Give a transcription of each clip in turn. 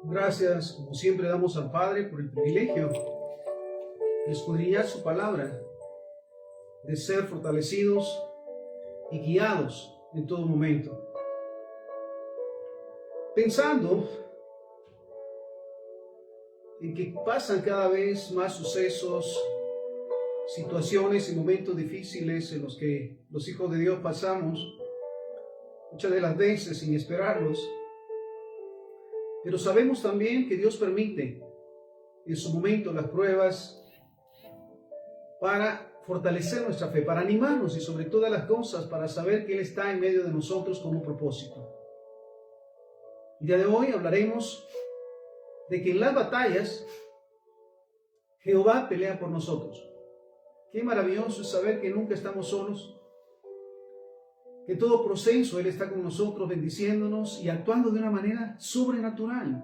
Gracias, como siempre, damos al Padre por el privilegio de escudriñar su palabra, de ser fortalecidos y guiados en todo momento. Pensando en que pasan cada vez más sucesos, situaciones y momentos difíciles en los que los hijos de Dios pasamos, muchas de las veces sin esperarlos. Pero sabemos también que Dios permite en su momento las pruebas para fortalecer nuestra fe, para animarnos y sobre todas las cosas para saber que Él está en medio de nosotros con un propósito. El día de hoy hablaremos de que en las batallas Jehová pelea por nosotros. Qué maravilloso es saber que nunca estamos solos, que todo proceso Él está con nosotros, bendiciéndonos y actuando de una manera sobrenatural.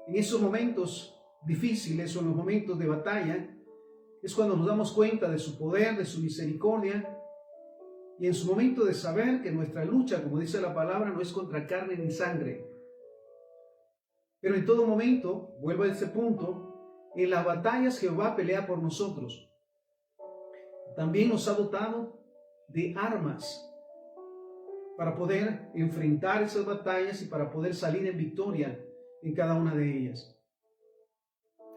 En esos momentos difíciles o en los momentos de batalla, es cuando nos damos cuenta de su poder, de su misericordia, y en su momento de saber que nuestra lucha, como dice la palabra, no es contra carne ni sangre. Pero en todo momento, vuelvo a ese punto, en las batallas Jehová pelea por nosotros. También nos ha dotado de armas para poder enfrentar esas batallas y para poder salir en victoria en cada una de ellas.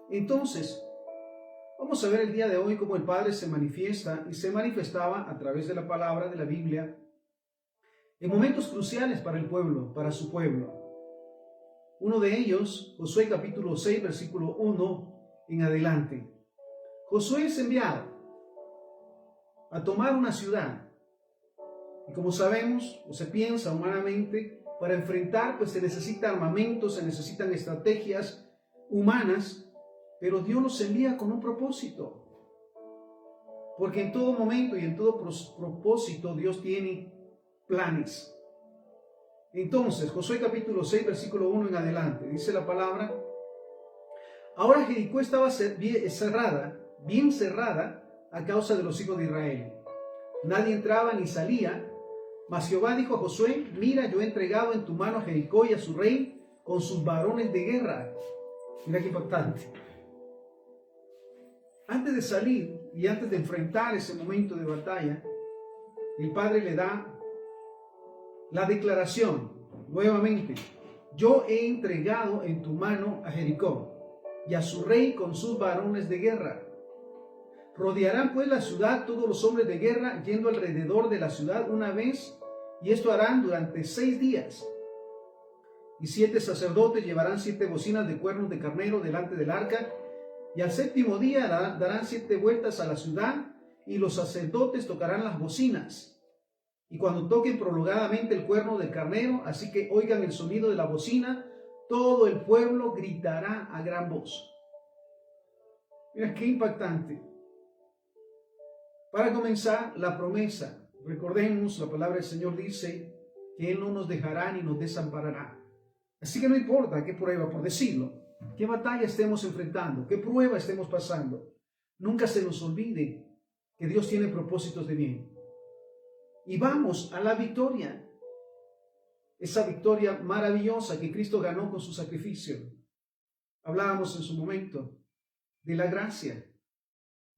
Entonces, vamos a ver el día de hoy cómo el Padre se manifiesta y se manifestaba a través de la palabra de la Biblia en momentos cruciales para el pueblo, para su pueblo. Uno de ellos, Josué capítulo 6, versículo 1 en adelante. Josué es enviado a tomar una ciudad. Y como sabemos, o se piensa humanamente, para enfrentar, pues se necesita armamento, se necesitan estrategias humanas, pero Dios los envía con un propósito. Porque en todo momento y en todo propósito Dios tiene planes. Entonces, Josué capítulo 6, versículo 1 en adelante, dice la palabra: Ahora Jericó estaba bien cerrada a causa de los hijos de Israel. Nadie entraba ni salía. Mas Jehová dijo a Josué: Mira, yo he entregado en tu mano a Jericó y a su rey con sus varones de guerra. Mira qué impactante. Antes de salir y antes de enfrentar ese momento de batalla, el Padre le da la declaración nuevamente: Yo he entregado en tu mano a Jericó y a su rey con sus varones de guerra. Rodearán pues la ciudad todos los hombres de guerra, yendo alrededor de la ciudad una vez, y esto harán durante 6 días. Y 7 sacerdotes llevarán 7 bocinas de cuernos de carnero delante del arca, y al 7º día darán 7 vueltas a la ciudad, y los sacerdotes tocarán las bocinas. Y cuando toquen prolongadamente el cuerno del carnero, así que oigan el sonido de la bocina, todo el pueblo gritará a gran voz. Mira qué impactante. Para comenzar, la promesa. Recordemos, la palabra del Señor dice que Él no nos dejará ni nos desamparará. Así que no importa qué prueba, por decirlo, qué batalla estemos enfrentando, qué prueba estemos pasando, nunca se nos olvide que Dios tiene propósitos de bien. Y vamos a la victoria. Esa victoria maravillosa que Cristo ganó con su sacrificio. Hablábamos en su momento de la gracia.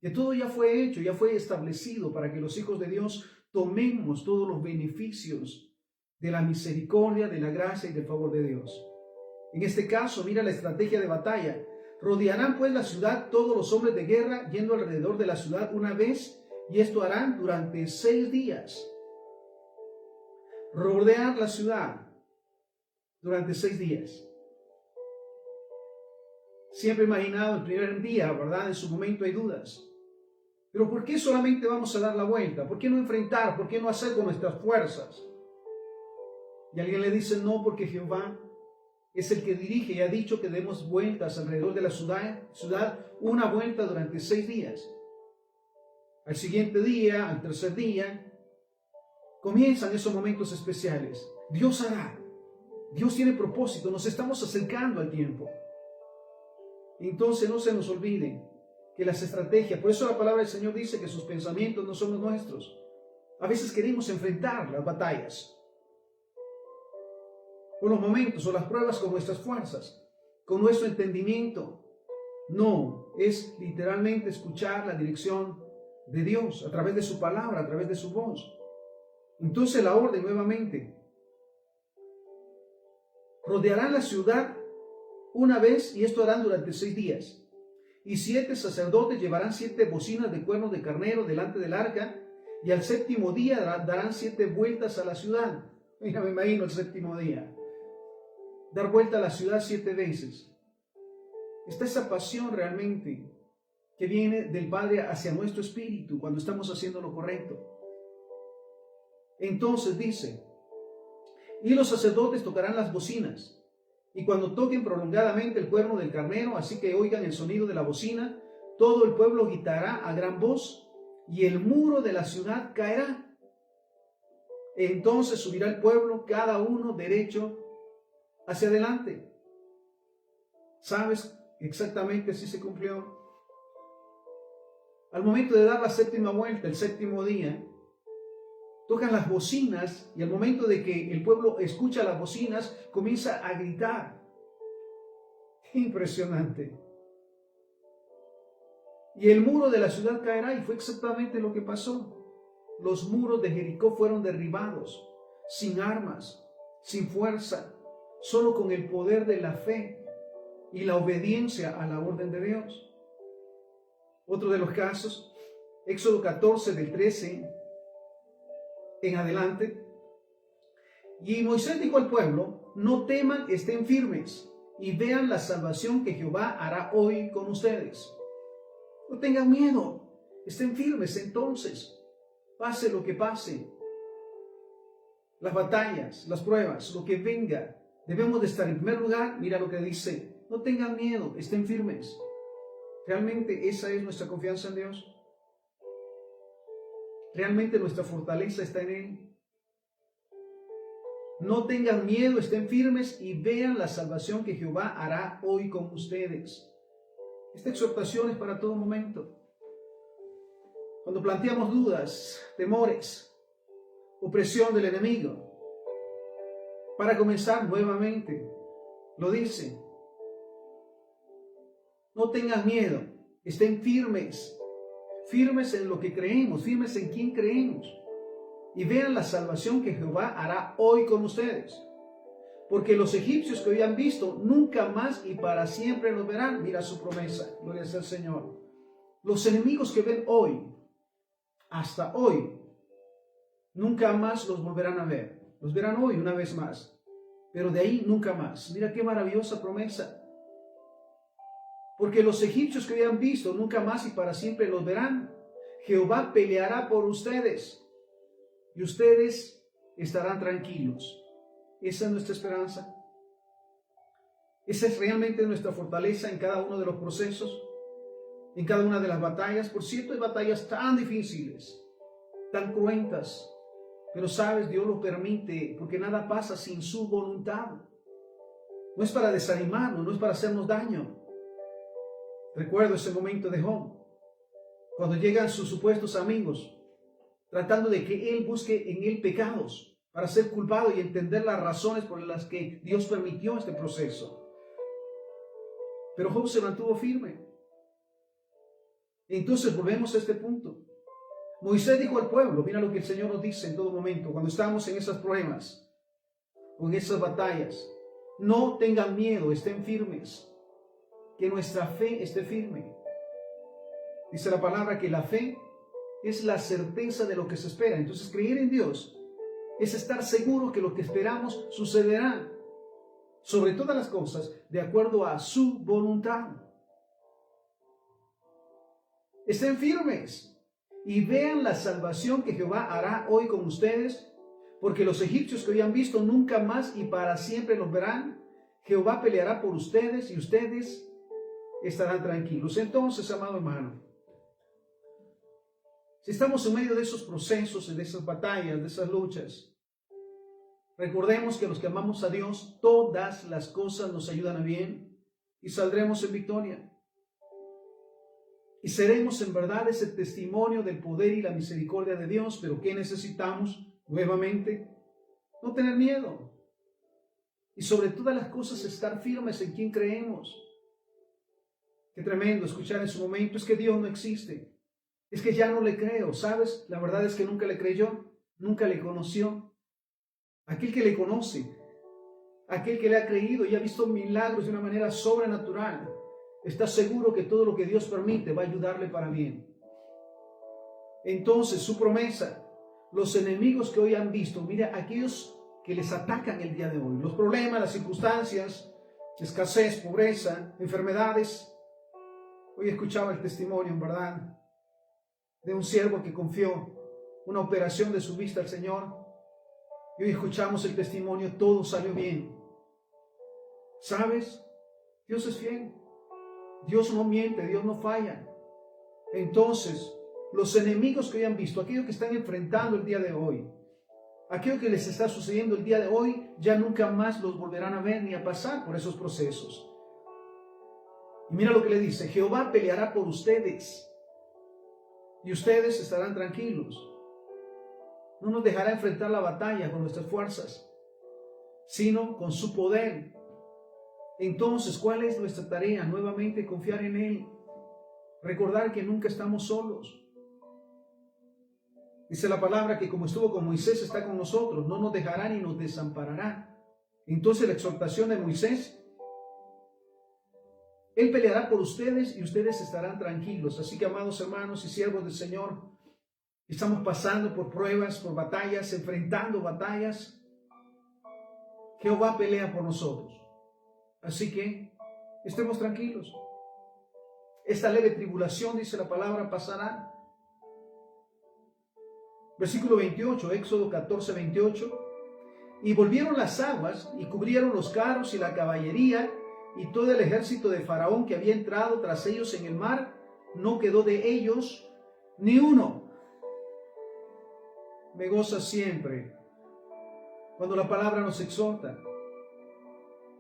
Que todo ya fue hecho, ya fue establecido para que los hijos de Dios tomemos todos los beneficios de la misericordia, de la gracia y del favor de Dios. En este caso, mira la estrategia de batalla. Rodearán pues la ciudad todos los hombres de guerra, yendo alrededor de la ciudad una vez, y esto harán durante 6 días. Rodear la ciudad durante 6 días. Siempre he imaginado el primer día, ¿verdad? En su momento hay dudas. Pero ¿por qué solamente vamos a dar la vuelta? ¿Por qué no enfrentar? ¿Por qué no hacer con nuestras fuerzas? Y alguien le dice: no, porque Jehová es el que dirige y ha dicho que demos vueltas alrededor de la ciudad, una vuelta durante 6 días. Al siguiente día, al tercer día, comienzan esos momentos especiales. Dios hará. Dios tiene propósito. Nos estamos acercando al tiempo. Entonces no se nos olvide que las estrategias, por eso la palabra del Señor dice que sus pensamientos no son los nuestros. A veces queremos enfrentar las batallas, o los momentos o las pruebas con nuestras fuerzas, con nuestro entendimiento. No, es literalmente escuchar la dirección de Dios a través de su palabra, a través de su voz. Entonces la orden nuevamente: rodearán la ciudad una vez, y esto harán durante 6 días. Y 7 sacerdotes llevarán 7 bocinas de cuernos de carnero delante del arca, y al 7º día darán 7 vueltas a la ciudad. Mira, me imagino el 7º día. Dar vuelta a la ciudad 7 veces. Está esa pasión realmente que viene del Padre hacia nuestro espíritu cuando estamos haciendo lo correcto. Entonces dice: y los sacerdotes tocarán las bocinas, y cuando toquen prolongadamente el cuerno del carnero, así que oigan el sonido de la bocina, todo el pueblo gritará a gran voz, y el muro de la ciudad caerá. Entonces subirá el pueblo, cada uno derecho hacia adelante. ¿Sabes exactamente si se cumplió? Al momento de dar la 7ª vuelta, el 7º día, tocan las bocinas, y al momento de que el pueblo escucha las bocinas, comienza a gritar. Impresionante. Y el muro de la ciudad caerá, y fue exactamente lo que pasó. Los muros de Jericó fueron derribados, sin armas, sin fuerza, solo con el poder de la fe y la obediencia a la orden de Dios. Otro de los casos, Éxodo 14, del 13 en adelante. Y Moisés dijo al pueblo: no teman, estén firmes y vean la salvación que Jehová hará hoy con ustedes. No tengan miedo, estén firmes entonces, pase lo que pase. Las batallas, las pruebas, lo que venga, debemos de estar en primer lugar. Mira lo que dice: no tengan miedo, estén firmes. ¿Realmente esa es nuestra confianza en Dios? ¿Realmente nuestra fortaleza está en Él? No tengan miedo, estén firmes y vean la salvación que Jehová hará hoy con ustedes. Esta exhortación es para todo momento. Cuando planteamos dudas, temores, opresión del enemigo, para comenzar nuevamente, lo dice: no tengan miedo, estén firmes. Firmes en lo que creemos, firmes en quién creemos. Y vean la salvación que Jehová hará hoy con ustedes. Porque los egipcios que hoy han visto, nunca más y para siempre los verán. Mira su promesa, gloria sea al Señor. Los enemigos que ven hoy, hasta hoy, nunca más los volverán a ver. Los verán hoy una vez más, pero de ahí nunca más. Mira qué maravillosa promesa. Porque los egipcios que habían visto, nunca más y para siempre los verán. Jehová peleará por ustedes, y ustedes estarán tranquilos. Esa es nuestra esperanza. Esa es realmente nuestra fortaleza en cada uno de los procesos, en cada una de las batallas. Por cierto, hay batallas tan difíciles, tan cruentas, pero sabes, Dios lo permite, porque nada pasa sin su voluntad. No es para desanimarnos, no es para hacernos daño. Recuerdo ese momento de Job, cuando llegan sus supuestos amigos, tratando de que él busque en él pecados para ser culpado y entender las razones por las que Dios permitió este proceso. Pero Job se mantuvo firme. Entonces volvemos a este punto. Moisés dijo al pueblo, mira lo que el Señor nos dice en todo momento, cuando estamos en esas pruebas o en esas batallas: no tengan miedo, estén firmes. Que nuestra fe esté firme. Dice la palabra que la fe es la certeza de lo que se espera. Entonces, creer en Dios es estar seguro que lo que esperamos sucederá, sobre todas las cosas, de acuerdo a su voluntad. Estén firmes y vean la salvación que Jehová hará hoy con ustedes, porque los egipcios que hoy han visto, nunca más y para siempre los verán. Jehová peleará por ustedes y ustedes estarán tranquilos. Entonces, amado hermano, si estamos en medio de esos procesos, de esas batallas, de esas luchas, recordemos que los que amamos a Dios, todas las cosas nos ayudan a bien y saldremos en victoria. Y seremos en verdad ese testimonio del poder y la misericordia de Dios. Pero ¿qué necesitamos? Nuevamente, no tener miedo. y sobre todas las cosas estar firmes en quien creemos. Qué tremendo escuchar en su momento, es que Dios no existe, es que ya no le creo, ¿sabes? La verdad es que nunca le creyó, nunca le conoció. Aquel que le conoce, aquel que le ha creído y ha visto milagros de una manera sobrenatural, está seguro que todo lo que Dios permite va a ayudarle para bien. Entonces, su promesa, los enemigos que hoy han visto, mira, aquellos que les atacan el día de hoy, los problemas, las circunstancias, escasez, pobreza, enfermedades. Hoy escuchaba el testimonio, en verdad, de un siervo que confió una operación de su vista al Señor. Y hoy escuchamos el testimonio, todo salió bien. ¿Sabes? Dios es fiel. Dios no miente, Dios no falla. Entonces, los enemigos que hoy han visto, aquellos que están enfrentando el día de hoy, aquello que les está sucediendo el día de hoy, ya nunca más los volverán a ver ni a pasar por esos procesos. Y mira lo que le dice, Jehová peleará por ustedes y ustedes estarán tranquilos. No nos dejará enfrentar la batalla con nuestras fuerzas, sino con su poder. Entonces, ¿cuál es nuestra tarea? Nuevamente confiar en Él. Recordar que nunca estamos solos. Dice la palabra que como estuvo con Moisés, está con nosotros, no nos dejará ni nos desamparará. Entonces la exhortación de Moisés, Él peleará por ustedes y ustedes estarán tranquilos. Así que, amados hermanos y siervos del Señor, estamos pasando por pruebas, por batallas, enfrentando batallas. Jehová pelea por nosotros. Así que estemos tranquilos. Esta leve tribulación, dice la palabra, pasará. Versículo 28, Éxodo 14, 28. Y volvieron las aguas y cubrieron los carros y la caballería y todo el ejército de Faraón que había entrado tras ellos en el mar. No quedó de ellos ni uno. Me goza siempre cuando la palabra nos exhorta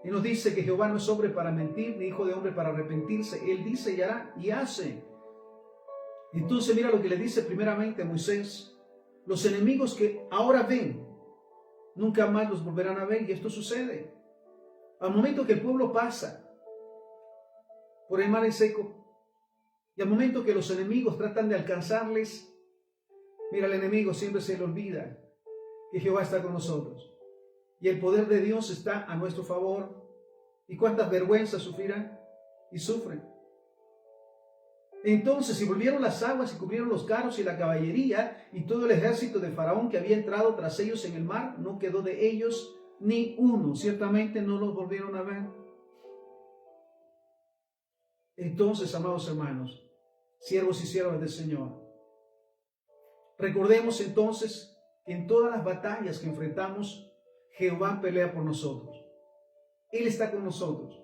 y nos dice que Jehová no es hombre para mentir, ni hijo de hombre para arrepentirse. Él dice y hará y hace. Entonces mira lo que le dice primeramente a Moisés. Los enemigos que ahora ven, nunca más los volverán a ver, y esto sucede. Al momento que el pueblo pasa por el mar en seco, y al momento que los enemigos tratan de alcanzarles, mira, el enemigo siempre se le olvida que Jehová está con nosotros, y el poder de Dios está a nuestro favor. ¿Y cuántas vergüenzas sufrirán? Y sufren. Entonces, y volvieron las aguas y cubrieron los carros y la caballería y todo el ejército de Faraón que había entrado tras ellos en el mar, no quedó de ellos ni uno. Ciertamente no los volvieron a ver. Entonces, amados hermanos, siervos y siervas del Señor, recordemos entonces que en todas las batallas que enfrentamos, Jehová pelea por nosotros. Él está con nosotros.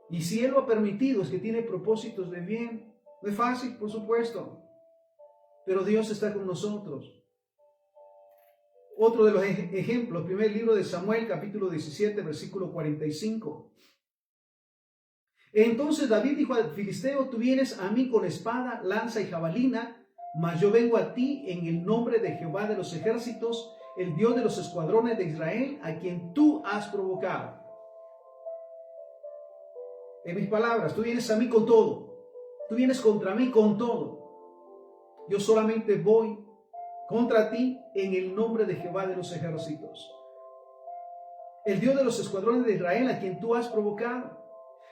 Y si Él lo ha permitido, es que tiene propósitos de bien. No es fácil, por supuesto, pero Dios está con nosotros. Otro de los ejemplos, primer libro de Samuel, capítulo 17, versículo 45. Entonces David dijo al filisteo, tú vienes a mí con espada, lanza y jabalina, mas yo vengo a ti en el nombre de Jehová de los ejércitos, el Dios de los escuadrones de Israel, a quien tú has provocado. En mis palabras, tú vienes a mí con todo. Tú vienes contra mí con todo. Yo solamente voy contra ti en el nombre de Jehová de los ejércitos, el Dios de los escuadrones de Israel, a quien tú has provocado.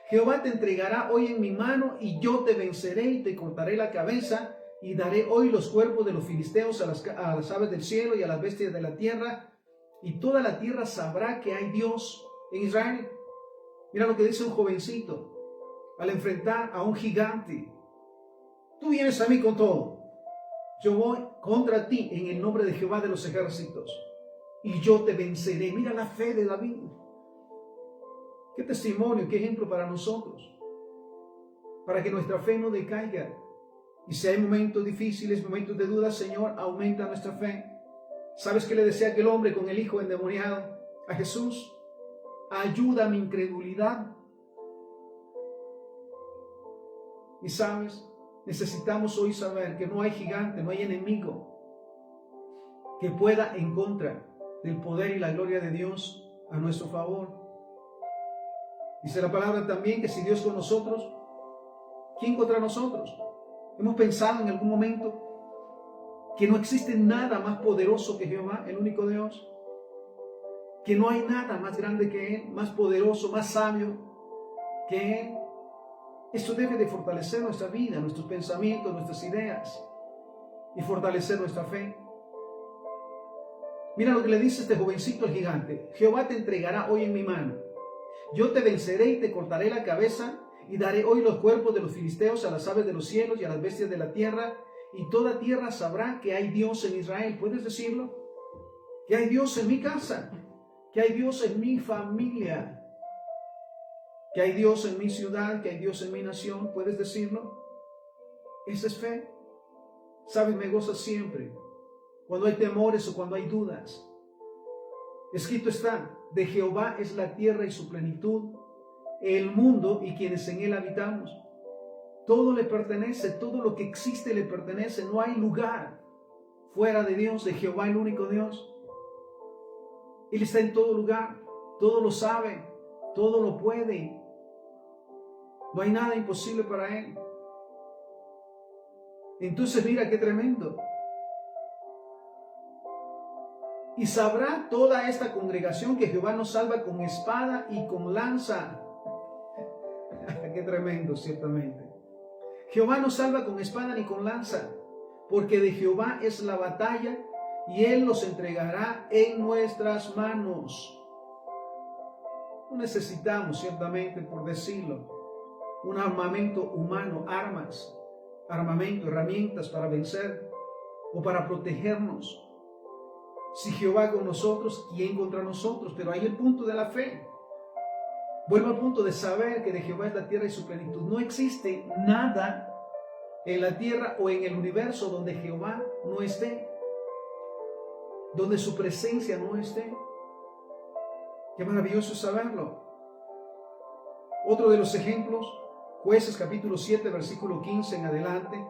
Jehová te entregará hoy en mi mano y yo te venceré y te cortaré la cabeza y daré hoy los cuerpos de los filisteos a las aves del cielo y a las bestias de la tierra, y toda la tierra sabrá que hay Dios en Israel. Mira lo que dice un jovencito al enfrentar a un gigante. Tú vienes a mí con todo. Yo voy contra ti en el nombre de Jehová de los ejércitos y yo te venceré. Mira la fe de David. Qué testimonio, qué ejemplo para nosotros. Para que nuestra fe no decaiga. Y si hay momentos difíciles, momentos de duda, Señor, aumenta nuestra fe. ¿Sabes qué le decía aquel hombre con el hijo endemoniado a Jesús? Ayuda mi incredulidad. Y sabes, necesitamos hoy saber que no hay gigante, no hay enemigo que pueda en contra del poder y la gloria de Dios a nuestro favor. Dice la palabra también que si Dios con nosotros, ¿quién contra nosotros? ¿Hemos pensado en algún momento que no existe nada más poderoso que Jehová, el único Dios? Que no hay nada más grande que Él, más poderoso, más sabio que Él. Esto debe de fortalecer nuestra vida, nuestros pensamientos, nuestras ideas y fortalecer nuestra fe. Mira lo que le dice este jovencito al gigante: Jehová te entregará hoy en mi mano. Yo te venceré y te cortaré la cabeza y daré hoy los cuerpos de los filisteos a las aves de los cielos y a las bestias de la tierra, y toda tierra sabrá que hay Dios en Israel. ¿Puedes decirlo? Que hay Dios en mi casa, que hay Dios en mi familia, que hay Dios en mi ciudad, que hay Dios en mi nación. ¿Puedes decirlo? Esa es fe. Sabes, me goza siempre cuando hay temores o cuando hay dudas. Escrito está: de Jehová es la tierra y su plenitud, el mundo y quienes en él habitamos. Todo le pertenece, todo lo que existe le pertenece. No hay lugar fuera de Dios, de Jehová, el único Dios. Él está en todo lugar, todo lo sabe, todo lo puede. No hay nada imposible para Él. Entonces mira qué tremendo. Y sabrá toda esta congregación que Jehová nos salva con espada y con lanza. Qué tremendo, ciertamente. Jehová nos salva con espada ni con lanza, porque de Jehová es la batalla y Él los entregará en nuestras manos. No necesitamos, ciertamente, por decirlo, un armamento humano, armamento, herramientas para vencer o para protegernos. Si Jehová con nosotros, ¿quién contra nosotros? Pero ahí el punto de la fe. Vuelvo al punto de saber que de Jehová es la tierra y su plenitud. No existe nada en la tierra o en el universo donde Jehová no esté, donde su presencia no esté. Qué maravilloso es saberlo. Otro de los ejemplos, Jueces capítulo 7, versículo 15 en adelante.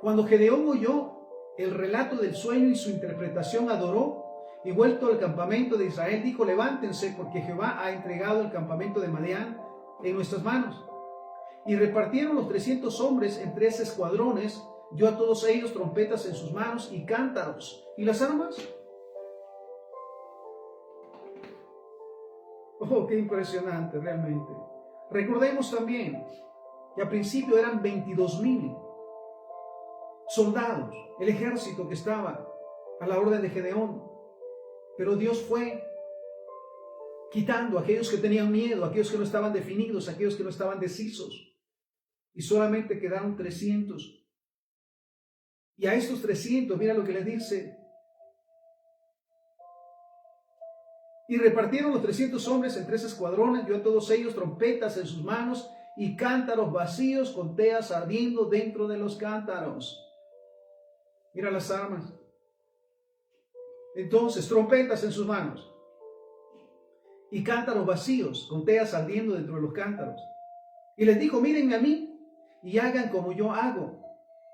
Cuando Gedeón oyó el relato del sueño y su interpretación, adoró, y vuelto al campamento de Israel, dijo: levántense, porque Jehová ha entregado el campamento de Madián en nuestras manos. Y repartieron los 300 hombres en 3 escuadrones, dio a todos ellos trompetas en sus manos y cántaros. ¿Y las armas? Oh, qué impresionante realmente. Recordemos también que al principio eran 22,000 soldados, el ejército que estaba a la orden de Gedeón. Pero Dios fue quitando a aquellos que tenían miedo, a aquellos que no estaban definidos, a aquellos que no estaban decisos. Y solamente quedaron 300. Y a estos 300, mira lo que le dice: y repartieron los 300 hombres en 3 escuadrones, dio a todos ellos trompetas en sus manos y cántaros vacíos con teas ardiendo dentro de los cántaros. Mira las armas. Entonces, trompetas en sus manos y cántaros vacíos con teas ardiendo dentro de los cántaros. Y les dijo: mírenme a mí y hagan como yo hago.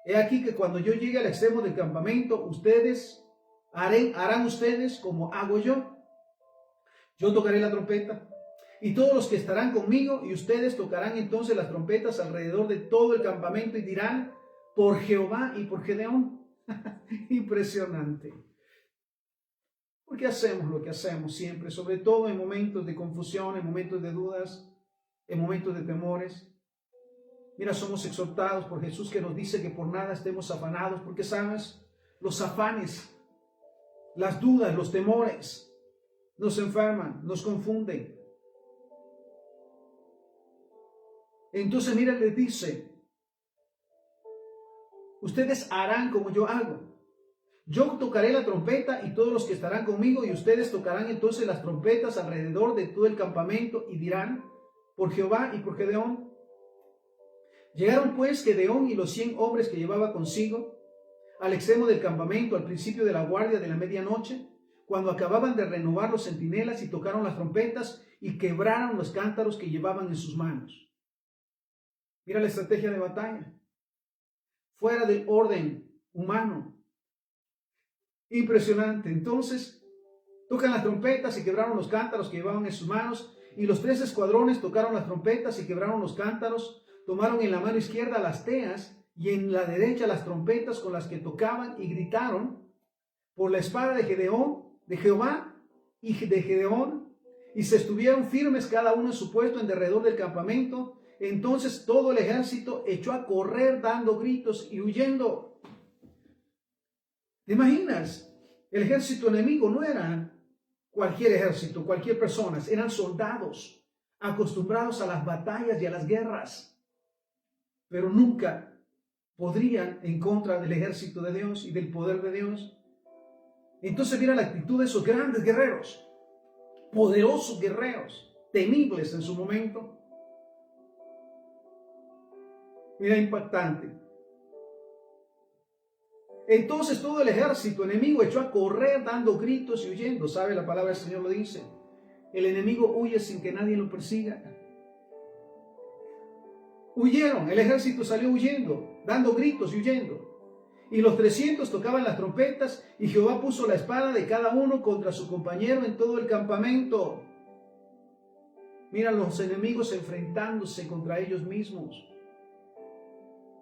He aquí que cuando yo llegue al extremo del campamento, ustedes harán ustedes como hago yo. Yo tocaré la trompeta y todos los que estarán conmigo y ustedes tocarán entonces las trompetas alrededor de todo el campamento y dirán: por Jehová y por Gedeón. Impresionante. ¿Por qué hacemos lo que hacemos siempre? Sobre todo en momentos de confusión, en momentos de dudas, en momentos de temores. Mira, somos exhortados por Jesús, que nos dice que por nada estemos afanados, porque sabes, los afanes, las dudas, los temores nos enferman, nos confunden. Entonces mira, les dice: ustedes harán como yo hago. Yo tocaré la trompeta y todos los que estarán conmigo, y ustedes tocarán entonces las trompetas alrededor de todo el campamento y dirán: por Jehová y por Gedeón. Llegaron pues Gedeón y los 100 hombres que llevaba consigo al extremo del campamento al principio de la guardia de la medianoche, cuando acababan de renovar los centinelas, y tocaron las trompetas y quebraron los cántaros que llevaban en sus manos. Mira la estrategia de batalla. Fuera del orden humano. Impresionante. Entonces, tocan las trompetas y quebraron los cántaros que llevaban en sus manos, Y los 3 escuadrones tocaron las trompetas y quebraron los cántaros, tomaron en la mano izquierda las teas y en la derecha las trompetas con las que tocaban y gritaron por la espada de Jehová y de Gedeón, y se estuvieron firmes cada uno en su puesto en derredor del campamento. Entonces todo el ejército echó a correr dando gritos y huyendo. ¿Te imaginas? El ejército enemigo no era cualquier ejército, cualquier persona, eran soldados acostumbrados a las batallas y a las guerras, pero nunca podrían en contra del ejército de Dios y del poder de Dios. Entonces mira la actitud de esos grandes guerreros, poderosos guerreros, temibles en su momento. Mira, impactante. Entonces todo el ejército enemigo echó a correr dando gritos y huyendo. ¿Sabe? La palabra del Señor lo dice. El enemigo huye sin que nadie lo persiga. Huyeron, el ejército salió huyendo, dando gritos y huyendo. Y los 300 tocaban las trompetas, y Jehová puso la espada de cada uno contra su compañero en todo el campamento. Mira los enemigos enfrentándose contra ellos mismos.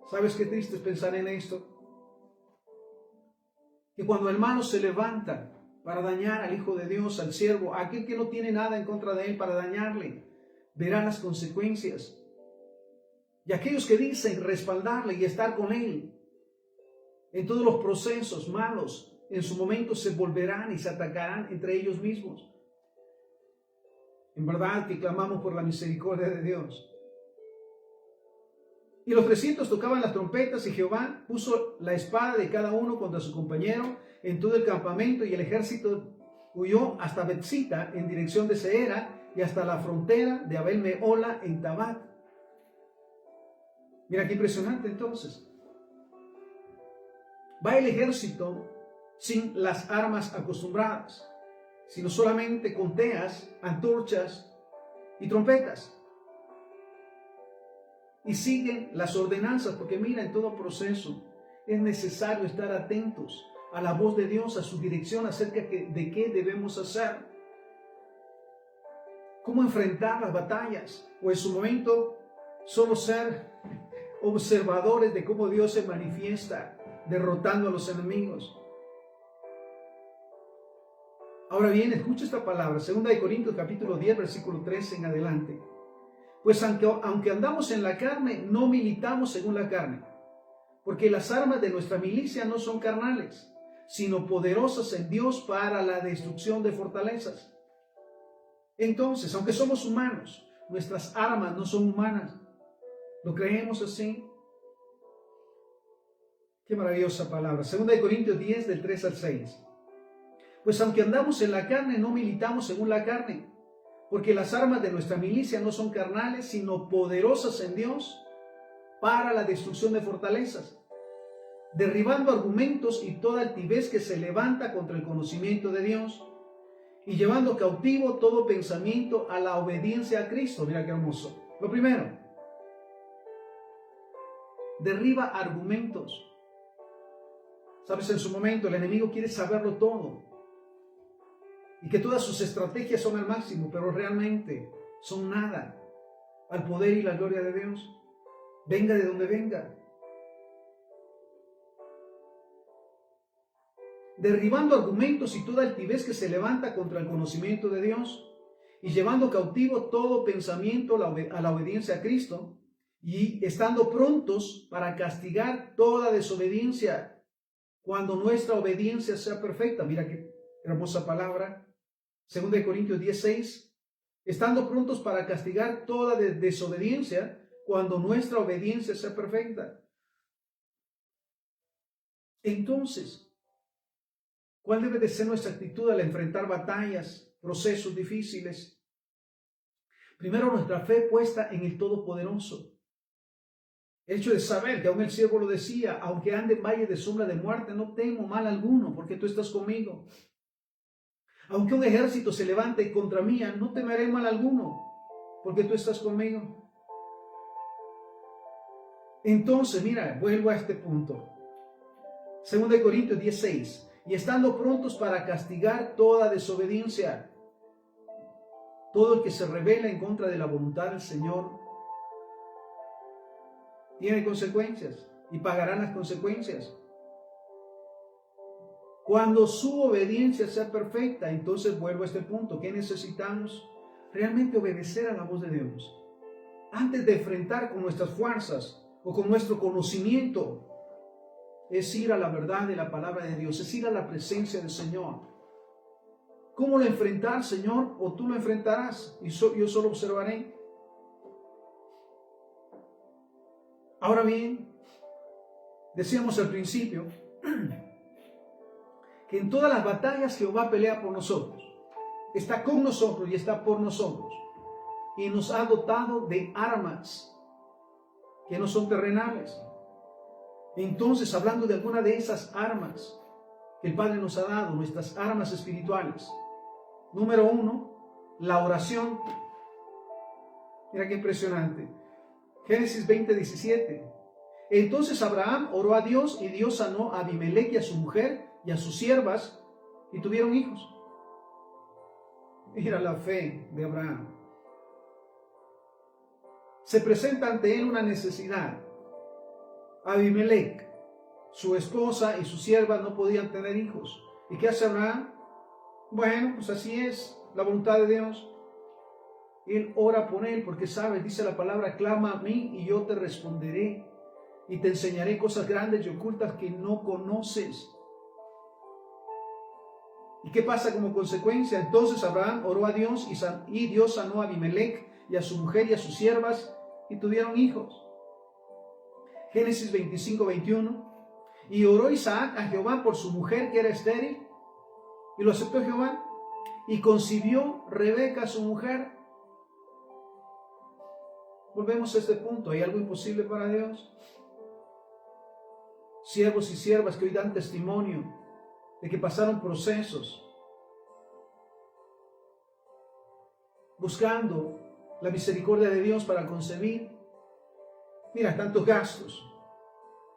¿Sabes qué triste es pensar en esto? Que cuando hermanos se levantan para dañar al Hijo de Dios, al siervo, a aquel que no tiene nada en contra de él, para dañarle, verán las consecuencias. Y aquellos que dicen respaldarle y estar con él en todos los procesos malos, en su momento se volverán y se atacarán entre ellos mismos. En verdad que clamamos por la misericordia de Dios. Y los 300 tocaban las trompetas, y Jehová puso la espada de cada uno contra su compañero en todo el campamento, y el ejército huyó hasta Betzita en dirección de Seera y hasta la frontera de Abel Mehola en Tabat. Mira qué impresionante entonces. Va el ejército sin las armas acostumbradas, sino solamente con teas, antorchas y trompetas. Y siguen las ordenanzas, porque mira, en todo proceso es necesario estar atentos a la voz de Dios, a su dirección acerca de qué debemos hacer, cómo enfrentar las batallas, o en su momento solo ser observadores de cómo Dios se manifiesta derrotando a los enemigos. Ahora bien, escucha esta palabra, 2 Corintios capítulo 10, versículo 13 en adelante. Pues aunque andamos en la carne, no militamos según la carne, porque las armas de nuestra milicia no son carnales, sino poderosas en Dios para la destrucción de fortalezas. Entonces, aunque somos humanos, nuestras armas no son humanas. ¿Lo creemos así? Qué maravillosa palabra. 2 Corintios 10, del 3 al 6. Pues aunque andamos en la carne, no militamos según la carne, porque las armas de nuestra milicia no son carnales, sino poderosas en Dios para la destrucción de fortalezas, derribando argumentos y toda altivez que se levanta contra el conocimiento de Dios, y llevando cautivo todo pensamiento a la obediencia a Cristo. Mira qué hermoso. Lo primero, derriba argumentos. Sabes, en su momento el enemigo quiere saberlo todo y que todas sus estrategias son al máximo, pero realmente son nada al poder y la gloria de Dios, venga de donde venga. Derribando argumentos y toda altivez que se levanta contra el conocimiento de Dios, y llevando cautivo todo pensamiento a la obediencia a Cristo, y estando prontos para castigar toda desobediencia cuando nuestra obediencia sea perfecta. Mira qué hermosa palabra. 2 Corintios 10:6. Estando prontos para castigar toda desobediencia cuando nuestra obediencia sea perfecta. Entonces, ¿cuál debe de ser nuestra actitud al enfrentar batallas, procesos difíciles? Primero, nuestra fe puesta en el Todopoderoso. El hecho de saber que aún el siervo lo decía, aunque ande en valle de sombra de muerte, no temo mal alguno, porque tú estás conmigo. Aunque un ejército se levante contra mí, no temeré mal alguno, porque tú estás conmigo. Entonces, mira, vuelvo a este punto. 2 Corintios 10:6. Y estando prontos para castigar toda desobediencia. Todo el que se rebela en contra de la voluntad del Señor tiene consecuencias y pagarán las consecuencias. Cuando su obediencia sea perfecta, entonces vuelvo a este punto. ¿Qué necesitamos? Realmente obedecer a la voz de Dios. Antes de enfrentar con nuestras fuerzas o con nuestro conocimiento, es ir a la verdad de la palabra de Dios, es ir a la presencia del Señor. ¿Cómo lo enfrentar, Señor? ¿O tú lo enfrentarás y yo solo observaré? Ahora bien, decíamos al principio que en todas las batallas Jehová pelea por nosotros, está con nosotros y está por nosotros, y nos ha dotado de armas que no son terrenales. Entonces, hablando de alguna de esas armas que el Padre nos ha dado, nuestras armas espirituales, número 1, la oración. Mira qué impresionante. Génesis 20:17. Entonces Abraham oró a Dios y Dios sanó a Abimelech y a su mujer y a sus siervas y tuvieron hijos. Mira la fe de Abraham. Se presenta ante él una necesidad. Abimelech, su esposa y sus siervas no podían tener hijos. ¿Y qué hace Abraham? Bueno, pues así es la voluntad de Dios. Él ora por él porque sabe, dice la palabra, clama a mí y yo te responderé y te enseñaré cosas grandes y ocultas que no conoces. ¿Y qué pasa como consecuencia? Entonces Abraham oró a Dios y Dios sanó a Abimelech y a su mujer y a sus siervas y tuvieron hijos. Génesis 25:21. Y oró Isaac a Jehová por su mujer que era estéril y lo aceptó Jehová y concibió Rebeca su mujer. Volvemos a este punto. ¿Hay algo imposible para Dios? Siervos y siervas que hoy dan testimonio de que pasaron procesos buscando la misericordia de Dios para concebir. Mira, tantos gastos,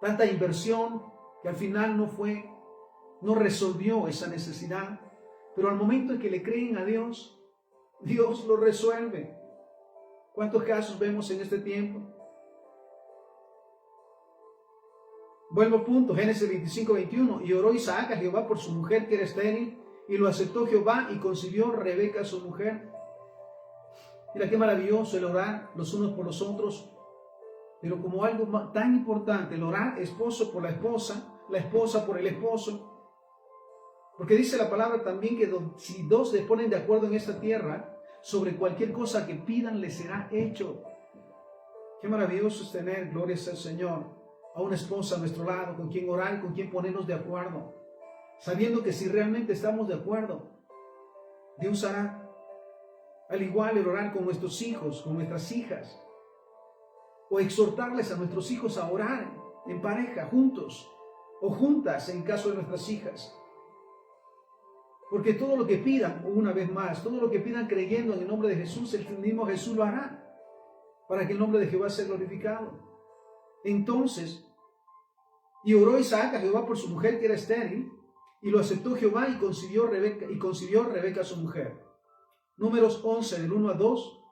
tanta inversión que al final no resolvió esa necesidad, pero al momento en que le creen a Dios, Dios lo resuelve. ¿Cuántos casos vemos en este tiempo? Vuelvo al punto, Génesis 25:21. Y oró Isaac a Jehová por su mujer que era estéril, y lo aceptó Jehová y concibió Rebeca su mujer. Mira qué maravilloso el orar los unos por los otros, pero como algo tan importante, el orar esposo por la esposa por el esposo. Porque dice la palabra también que si dos se ponen de acuerdo en esta tierra, sobre cualquier cosa que pidan les será hecho. Qué maravilloso es tener, gloria al Señor, a una esposa a nuestro lado, con quien orar y con quien ponernos de acuerdo, sabiendo que si realmente estamos de acuerdo, Dios hará. Al igual el orar con nuestros hijos, con nuestras hijas, o exhortarles a nuestros hijos a orar en pareja, juntos o juntas en caso de nuestras hijas. Porque todo lo que pidan, una vez más, todo lo que pidan creyendo en el nombre de Jesús, el mismo Jesús lo hará, para que el nombre de Jehová sea glorificado. Entonces, y oró Isaac a Jehová por su mujer que era estéril, y lo aceptó Jehová y concibió Rebeca su mujer. Números 11, del 1 al 2.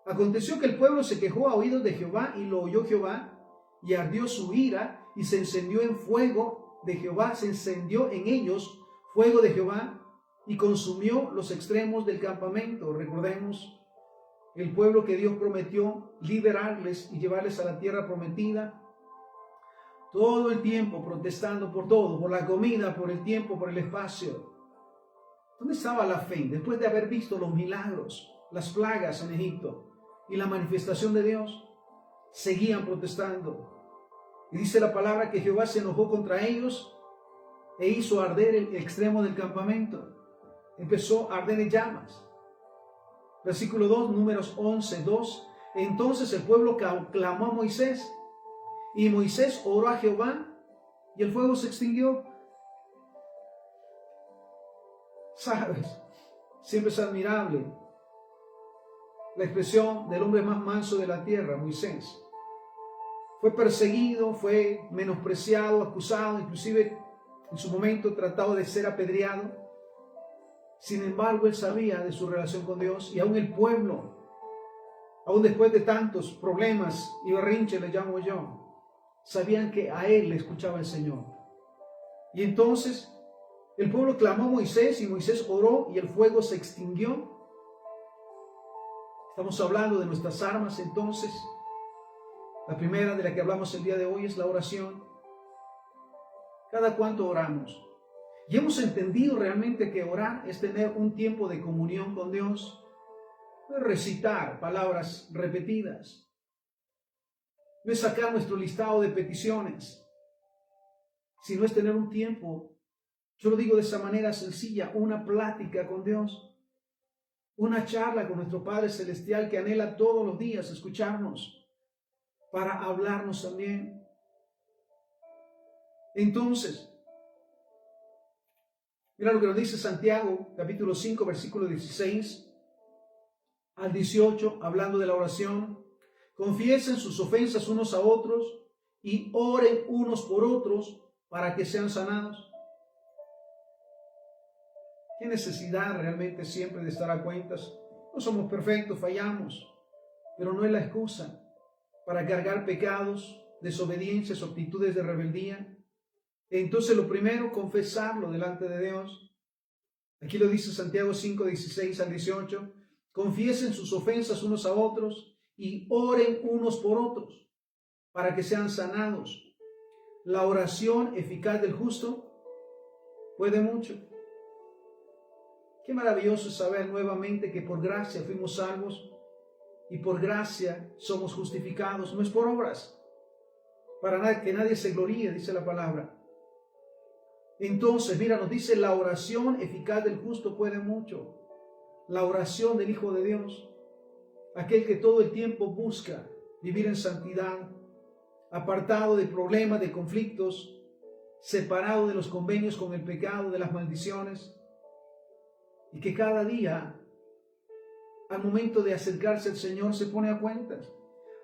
Aconteció que el pueblo se quejó a oídos de Jehová, y lo oyó Jehová, y ardió su ira, y se encendió en fuego de Jehová, se encendió en ellos fuego de Jehová, y consumió los extremos del campamento. Recordemos, el pueblo que Dios prometió liberarles y llevarles a la tierra prometida, todo el tiempo protestando por todo, por la comida, por el tiempo, por el espacio. ¿Dónde estaba la fe? Después de haber visto los milagros, las plagas en Egipto y la manifestación de Dios, seguían protestando. Y dice la palabra que Jehová se enojó contra ellos e hizo arder el extremo del campamento. Empezó a arder en llamas. Versículo 2, Números 11, 2. Entonces el pueblo clamó a Moisés, y Moisés oró a Jehová, y el fuego se extinguió. ¿Sabes? Siempre es admirable la expresión del hombre más manso de la tierra, Moisés. Fue perseguido, fue menospreciado, acusado, inclusive en su momento tratado de ser apedreado. Sin embargo, él sabía de su relación con Dios, y aún el pueblo, aún después de tantos problemas y berrinches, le llamo yo, sabían que a él le escuchaba el Señor. Y entonces el pueblo clamó a Moisés, y Moisés oró y el fuego se extinguió. Estamos hablando de nuestras armas entonces. La primera de la que hablamos el día de hoy es la oración. ¿Cada cuánto oramos? Y hemos entendido realmente que orar es tener un tiempo de comunión con Dios, no es recitar palabras repetidas, no es sacar nuestro listado de peticiones, sino es tener un tiempo, yo lo digo de esa manera sencilla, una plática con Dios, una charla con nuestro Padre Celestial que anhela todos los días escucharnos para hablarnos también. Entonces, mira lo que nos dice Santiago, capítulo 5, versículo 16 al 18, hablando de la oración. Confiesen sus ofensas unos a otros y oren unos por otros para que sean sanados. ¿Qué necesidad realmente siempre de estar a cuentas? No somos perfectos, fallamos, pero no es la excusa para cargar pecados, desobediencias o actitudes de rebeldía. Entonces lo primero, confesarlo delante de Dios. Aquí lo dice Santiago 5, 16 al 18. Confiesen sus ofensas unos a otros y oren unos por otros para que sean sanados. La oración eficaz del justo puede mucho. Qué maravilloso es saber nuevamente que por gracia fuimos salvos y por gracia somos justificados. No es por obras, para nada, que nadie se gloríe, dice la palabra. Entonces, mira, nos dice la oración eficaz del justo puede mucho. La oración del Hijo de Dios, aquel que todo el tiempo busca vivir en santidad, apartado de problemas, de conflictos, separado de los convenios con el pecado, de las maldiciones, y que cada día, al momento de acercarse al Señor, se pone a cuentas,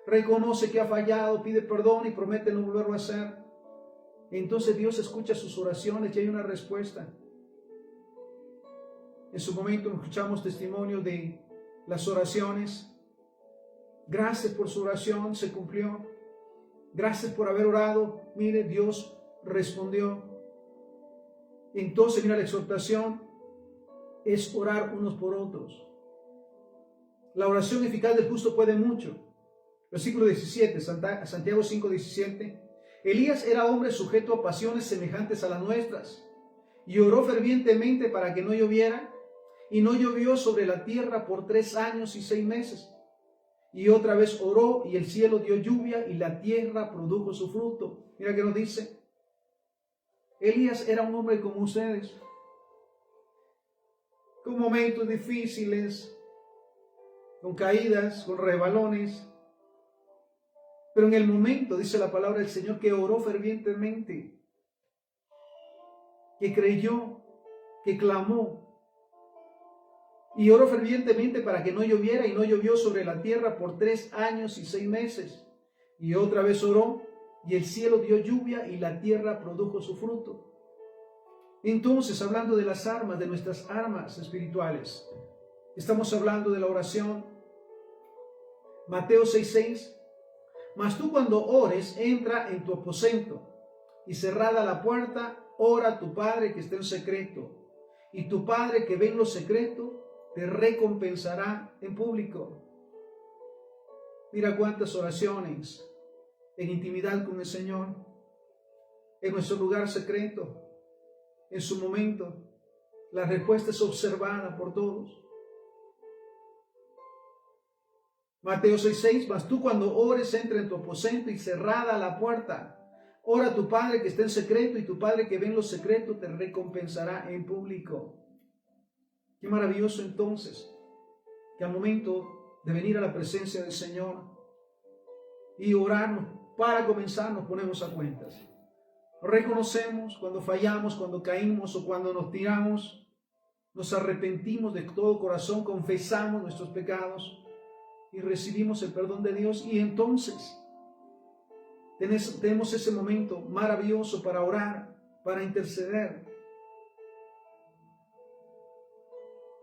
reconoce que ha fallado, pide perdón y promete no volverlo a hacer. Entonces Dios escucha sus oraciones y hay una respuesta. En su momento escuchamos testimonio de las oraciones. Gracias por su oración, se cumplió. Gracias por haber orado. Mire, Dios respondió. Entonces, mira, la exhortación es orar unos por otros. La oración eficaz del justo puede mucho. Versículo 17, Santiago 5, 17. Elías era hombre sujeto a pasiones semejantes a las nuestras, y oró fervientemente para que no lloviera, y no llovió sobre la tierra por 3 años y 6 meses. Y otra vez oró, y el cielo dio lluvia, y la tierra produjo su fruto. Mira que nos dice, Elías era un hombre como ustedes, con momentos difíciles, con caídas, con resbalones. Pero en el momento, dice la palabra del Señor, que oró fervientemente, que creyó, que clamó, y oró fervientemente para que no lloviera, y no llovió sobre la tierra por 3 años y 6 meses. Y otra vez oró, y el cielo dio lluvia, y la tierra produjo su fruto. Entonces, hablando de las armas, de nuestras armas espirituales, estamos hablando de la oración. Mateo 6:6. Mas tú cuando ores, entra en tu aposento, y cerrada la puerta, ora a tu Padre que está en secreto, y tu Padre que ve en lo secreto, te recompensará en público. Mira cuántas oraciones en intimidad con el Señor, en nuestro lugar secreto, en su momento, la respuesta es observada por todos. Mateo 6:6, mas tú cuando ores, entra en tu aposento y cerrada la puerta, ora a tu Padre que está en secreto, y tu Padre que ve en lo secreto te recompensará en público. Qué maravilloso entonces, que al momento de venir a la presencia del Señor y orarnos, para comenzar nos ponemos a cuentas. Reconocemos cuando fallamos, cuando caímos o cuando nos tiramos, nos arrepentimos de todo corazón, confesamos nuestros pecados y recibimos el perdón de Dios, y entonces tenemos ese momento maravilloso para orar, para interceder.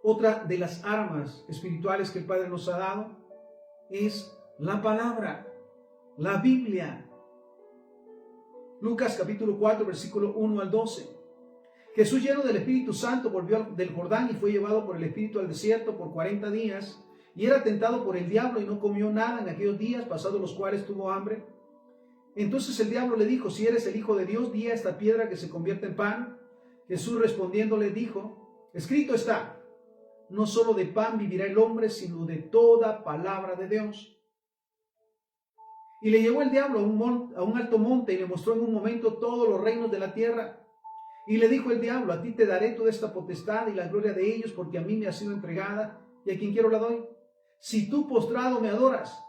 Otra de las armas espirituales que el Padre nos ha dado es la palabra, la Biblia. Lucas capítulo 4, versículo 1 al 12. Jesús, lleno del Espíritu Santo, volvió del Jordán y fue llevado por el Espíritu al desierto por 40 días, y era tentado por el diablo y no comió nada en aquellos días, pasados los cuales tuvo hambre. Entonces el diablo le dijo: si eres el Hijo de Dios, di a esta piedra que se convierta en pan. Jesús respondiendo le dijo: escrito está, no solo de pan vivirá el hombre, sino de toda palabra de Dios. Y le llevó el diablo a un alto monte y le mostró en un momento todos los reinos de la tierra. Y le dijo el diablo: a ti te daré toda esta potestad y la gloria de ellos, porque a mí me ha sido entregada y a quien quiero la doy. Si tú postrado me adoras,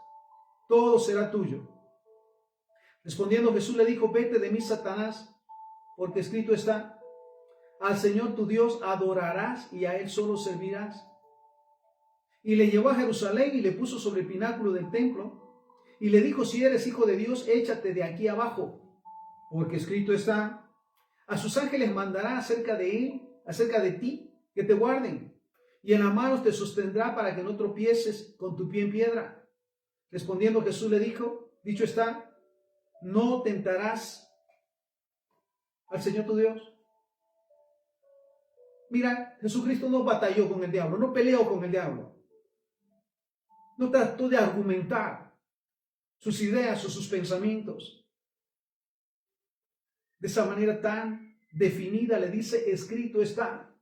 todo será tuyo. Respondiendo Jesús le dijo: vete de mí, Satanás, porque escrito está, al Señor tu Dios adorarás y a Él solo servirás. Y le llevó a Jerusalén y le puso sobre el pináculo del templo y le dijo: si eres Hijo de Dios, échate de aquí abajo, porque escrito está, a sus ángeles mandará acerca de ti, que te guarden, y en la mano te sostendrá para que no tropieces con tu pie en piedra. Respondiendo Jesús le dijo: dicho está, no tentarás al Señor tu Dios. Mira, Jesucristo no batalló con el diablo, no peleó con el diablo, no trató de argumentar sus ideas o sus pensamientos. De esa manera tan definida le dice: escrito está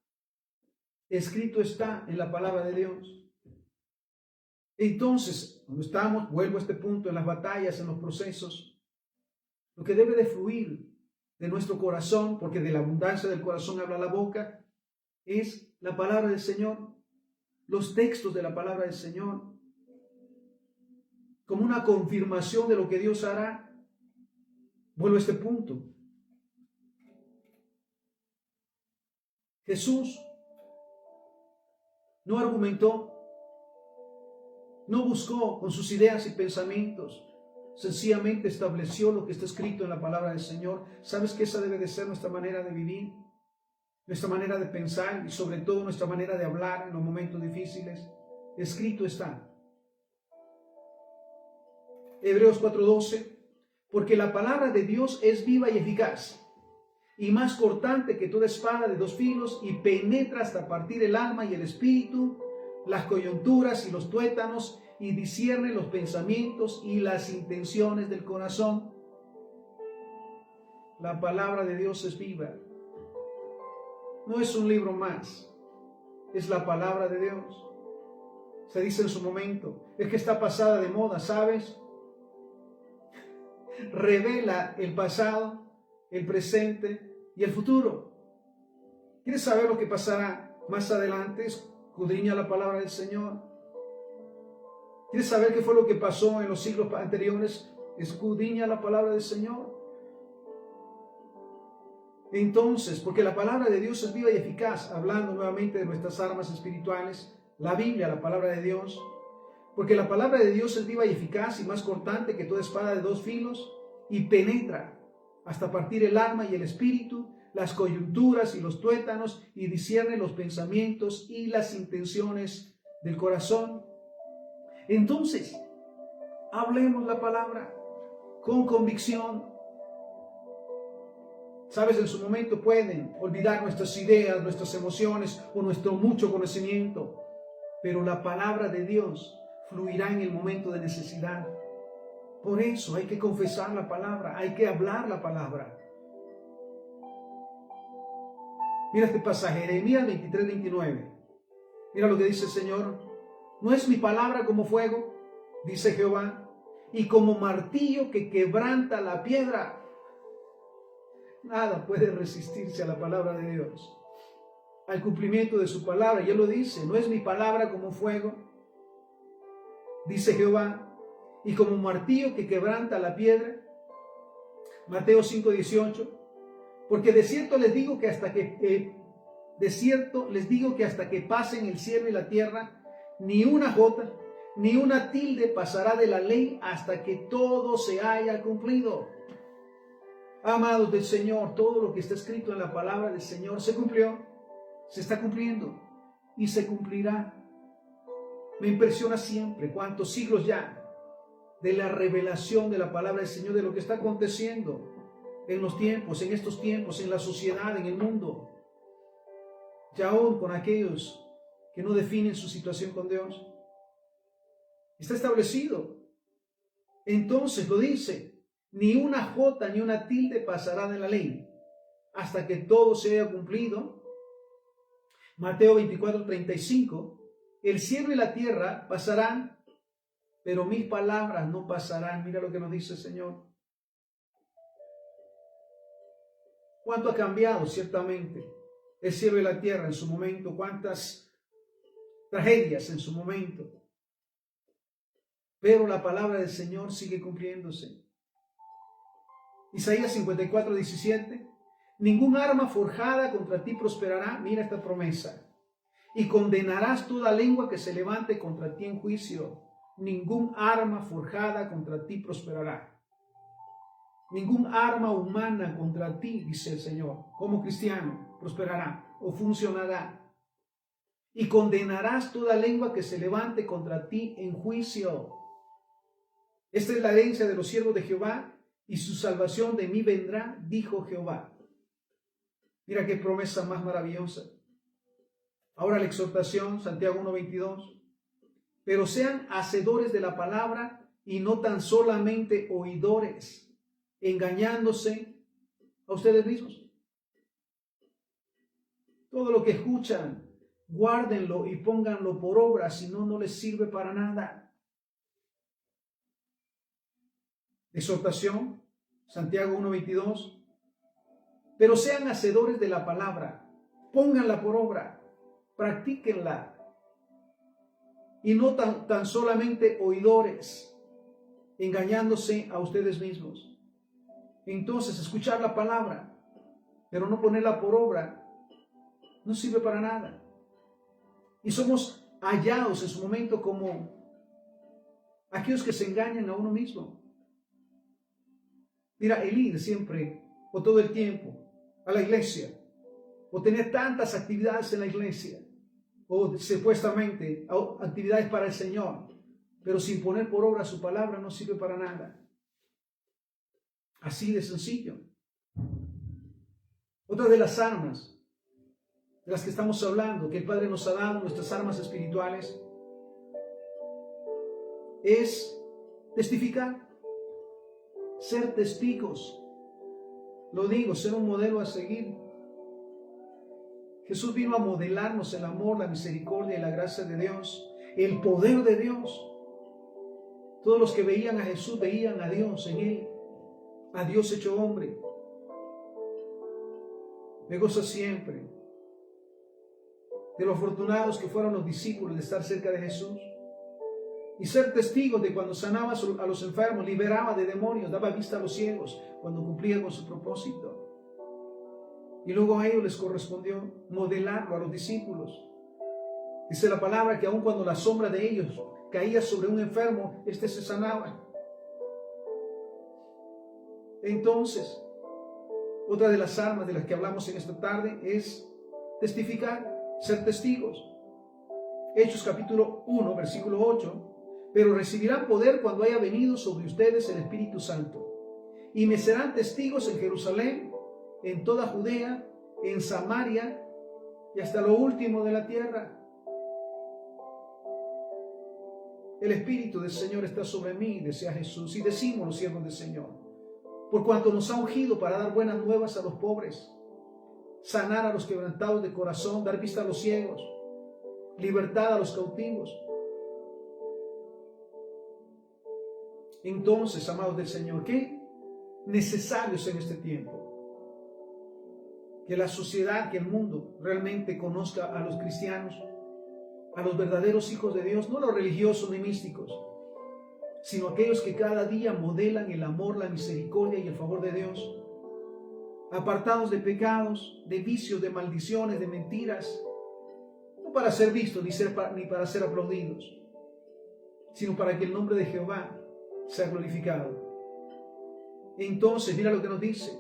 en la palabra de Dios. Entonces, cuando estamos, vuelvo a este punto, en las batallas, en los procesos, lo que debe de fluir de nuestro corazón, porque de la abundancia del corazón habla la boca, es la palabra del Señor, los textos de la palabra del Señor, como una confirmación de lo que Dios hará. Vuelvo a este punto. Jesús no argumentó, no buscó con sus ideas y pensamientos, sencillamente estableció lo que está escrito en la palabra del Señor. ¿Sabes que esa debe de ser nuestra manera de vivir, nuestra manera de pensar y sobre todo nuestra manera de hablar en los momentos difíciles? Escrito está. Hebreos 4:12, porque la palabra de Dios es viva y eficaz, y más cortante que toda espada de dos filos, y penetra hasta partir el alma y el espíritu, las coyunturas y los tuétanos, y discierne los pensamientos y las intenciones del corazón. La palabra de Dios es viva. No es un libro más, es la palabra de Dios. Se dice en su momento, es que está pasada de moda, ¿sabes? Revela el pasado, el presente y el futuro. ¿Quieres saber lo que pasará más adelante? Escudriña la palabra del Señor. ¿Quieres saber qué fue lo que pasó en los siglos anteriores? Escudriña la palabra del Señor. Entonces, porque la palabra de Dios es viva y eficaz, hablando nuevamente de nuestras armas espirituales, la Biblia, la palabra de Dios, porque la palabra de Dios es viva y eficaz y más cortante que toda espada de dos filos, y penetra hasta partir el alma y el espíritu, las coyunturas y los tuétanos, y discierne los pensamientos y las intenciones del corazón. Entonces, hablemos la palabra con convicción. Sabes, en su momento pueden olvidar nuestras ideas, nuestras emociones o nuestro mucho conocimiento, pero la palabra de Dios fluirá en el momento de necesidad. Por eso hay que confesar la palabra, hay que hablar la palabra. Mira este pasaje, Jeremías 23:29. Mira lo que dice el Señor. ¿No es mi palabra como fuego?, dice Jehová, y como martillo que quebranta la piedra. Nada puede resistirse a la palabra de Dios, al cumplimiento de su palabra. Ya lo dice, ¿no es mi palabra como fuego?, dice Jehová, y como martillo que quebranta la piedra. Mateo 5:18, porque de cierto les digo que hasta que pasen el cielo y la tierra, ni una jota, ni una tilde pasará de la ley hasta que todo se haya cumplido. Amados del Señor, todo lo que está escrito en la palabra del Señor se cumplió, se está cumpliendo. y se cumplirá. Me impresiona siempre cuántos siglos ya de la revelación de la palabra del Señor, de lo que está aconteciendo en los tiempos, en estos tiempos, en la sociedad, en el mundo, y aún con aquellos que no definen su situación con Dios. Está establecido. Entonces lo dice, ni una jota ni una tilde pasará de la ley hasta que todo se haya cumplido. Mateo 24:35, el cielo y la tierra pasarán, pero mis palabras no pasarán. Mira lo que nos dice el Señor. ¿Cuánto ha cambiado ciertamente el cielo y la tierra en su momento? ¿Cuántas tragedias en su momento? Pero la palabra del Señor sigue cumpliéndose. Isaías 54:17, ningún arma forjada contra ti prosperará. Mira esta promesa. Y condenarás toda lengua que se levante contra ti en juicio. Ningún arma forjada contra ti prosperará. Ningún arma humana contra ti, dice el Señor, como cristiano, prosperará o funcionará. Y condenarás toda lengua que se levante contra ti en juicio. Esta es la herencia de los siervos de Jehová, y su salvación de mí vendrá, dijo Jehová. Mira qué promesa más maravillosa. Ahora la exhortación, Santiago 1:22. Pero sean hacedores de la palabra y no tan solamente oidores, engañándose a ustedes mismos. Todo lo que escuchan, guárdenlo y pónganlo por obra, si no, no les sirve para nada. Exhortación, Santiago 1:22. Pero sean hacedores de la palabra, pónganla por obra, practíquenla. Y no tan solamente oidores, engañándose a ustedes mismos. Entonces, escuchar la palabra, pero no ponerla por obra, no sirve para nada. Y somos hallados en su momento como aquellos que se engañan a uno mismo. Mira, el ir siempre, o todo el tiempo, a la iglesia, o tener tantas actividades en la iglesia, o supuestamente actividades para el Señor, pero sin poner por obra su palabra, no sirve para nada. Así de sencillo. Otra de las armas de las que estamos hablando, que el Padre nos ha dado, nuestras armas espirituales, es testificar, ser testigos. Lo digo, ser un modelo a seguir. Jesús vino a modelarnos el amor, la misericordia y la gracia de Dios, el poder de Dios. Todos los que veían a Jesús veían a Dios en Él, a Dios hecho hombre. Me gozo siempre de los afortunados que fueron los discípulos de estar cerca de Jesús y ser testigos de cuando sanaba a los enfermos, liberaba de demonios, daba vista a los ciegos, cuando cumplía con su propósito. Y luego a ellos les correspondió modelarlo a los discípulos. Dice la palabra que aun cuando la sombra de ellos caía sobre un enfermo, éste se sanaba. Entonces, otra de las armas de las que hablamos en esta tarde es testificar, ser testigos. Hechos capítulo 1, versículo 8. Pero recibirán poder cuando haya venido sobre ustedes el Espíritu Santo. Y me serán testigos en Jerusalén, en toda Judea, en Samaria y hasta lo último de la tierra. El Espíritu del Señor está sobre mí, decía Jesús, y decimos los siervos del Señor, por cuanto nos ha ungido para dar buenas nuevas a los pobres, sanar a los quebrantados de corazón, dar vista a los ciegos, libertad a los cautivos. Entonces, amados del Señor, ¿qué necesarios en este tiempo? Que la sociedad, que el mundo realmente conozca a los cristianos, a los verdaderos hijos de Dios, no los religiosos ni místicos, sino aquellos que cada día modelan el amor, la misericordia y el favor de Dios, apartados de pecados, de vicios, de maldiciones, de mentiras, no para ser vistos ni para ser aplaudidos, sino para que el nombre de Jehová sea glorificado. Entonces, mira lo que nos dice: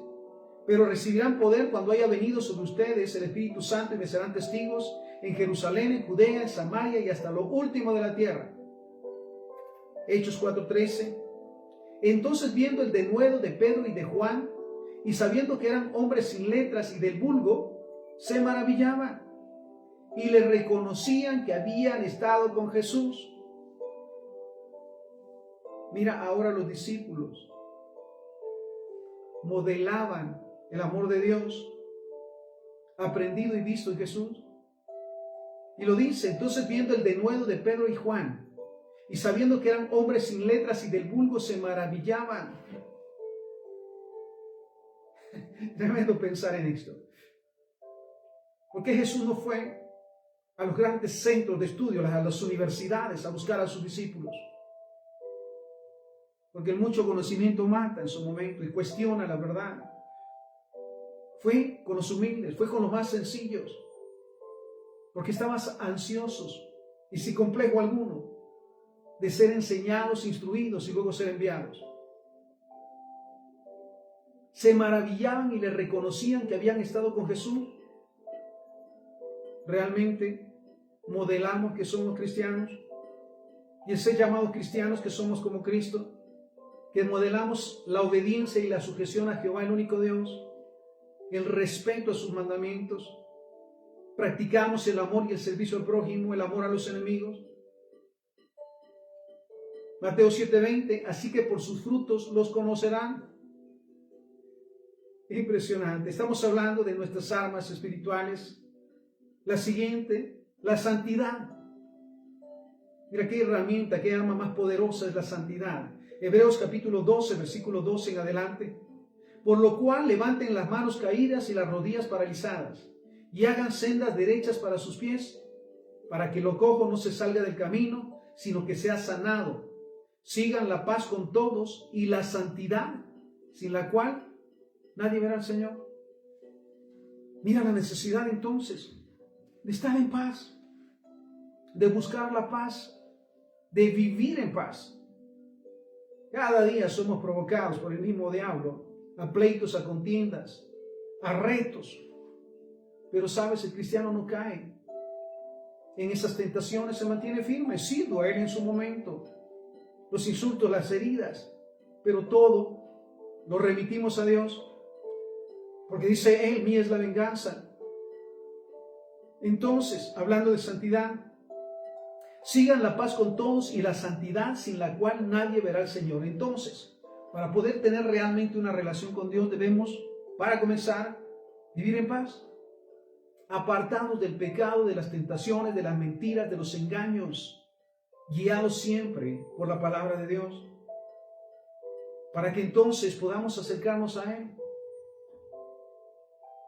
pero recibirán poder cuando haya venido sobre ustedes el Espíritu Santo y me serán testigos en Jerusalén, en Judea, en Samaria y hasta lo último de la tierra. Hechos 4:13. Entonces, viendo el denuedo de Pedro y de Juan, y sabiendo que eran hombres sin letras y del vulgo, se maravillaban y le reconocían que habían estado con Jesús. Mira, ahora los discípulos modelaban el amor de Dios, aprendido y visto en Jesús. Y lo dice, entonces viendo el denuedo de Pedro y Juan, y sabiendo que eran hombres sin letras y del vulgo, se maravillaban. Tremendo pensar en esto. Porque Jesús no fue a los grandes centros de estudio, a las universidades, a buscar a sus discípulos. Porque el mucho conocimiento mata en su momento y cuestiona la verdad. Fue con los humildes, fue con los más sencillos, porque estaban ansiosos y sin complejo alguno de ser enseñados, instruidos y luego ser enviados. Se maravillaban y le reconocían que habían estado con Jesús. ¿Realmente modelamos que somos cristianos? Y el ser llamados cristianos que somos como Cristo, que modelamos la obediencia y la sujeción a Jehová, el único Dios, el respeto a sus mandamientos, practicamos el amor y el servicio al prójimo, el amor a los enemigos. Mateo 7:20, así que por sus frutos los conocerán. Impresionante. Estamos hablando de nuestras armas espirituales. La siguiente, la santidad. Mira qué herramienta, qué arma más poderosa es la santidad. Hebreos capítulo 12, versículo 12 en adelante. Por lo cual levanten las manos caídas y las rodillas paralizadas, y hagan sendas derechas para sus pies, para que lo cojo no se salga del camino, sino que sea sanado. Sigan la paz con todos y la santidad, sin la cual nadie verá al Señor. Mira la necesidad entonces de estar en paz, de buscar la paz, de vivir en paz. Cada día somos provocados por el mismo diablo a pleitos, a contiendas, a retos. Pero sabes, el cristiano no cae en esas tentaciones, se mantiene firme. Sí, duele en su momento, los insultos, las heridas, pero todo lo remitimos a Dios, porque dice Él, mía es la venganza. Entonces, hablando de santidad, sigan la paz con todos y la santidad sin la cual nadie verá al Señor. Entonces, para poder tener realmente una relación con Dios, debemos, para comenzar, vivir en paz, apartados del pecado, de las tentaciones, de las mentiras, de los engaños, guiados siempre por la palabra de Dios, para que entonces podamos acercarnos a Él.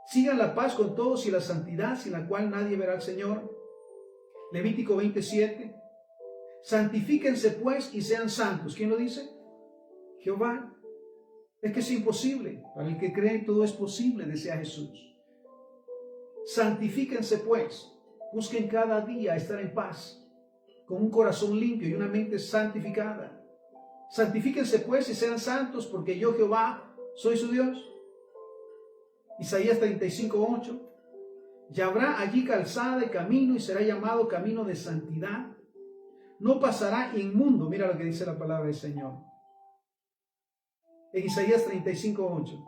Sigan la paz con todos y la santidad sin la cual nadie verá al Señor. Levítico 27. Santifíquense pues y sean santos. ¿Quién lo dice? Jehová. Es que es imposible. Para el que cree todo es posible, decía Jesús. Santifíquense pues. Busquen cada día estar en paz, con un corazón limpio y una mente santificada. Santifíquense pues y sean santos, porque yo Jehová soy su Dios. Isaías 35:8. Y habrá allí calzada y camino, y será llamado camino de santidad. No pasará inmundo. Mira lo que dice la palabra del Señor. En Isaías 35:8.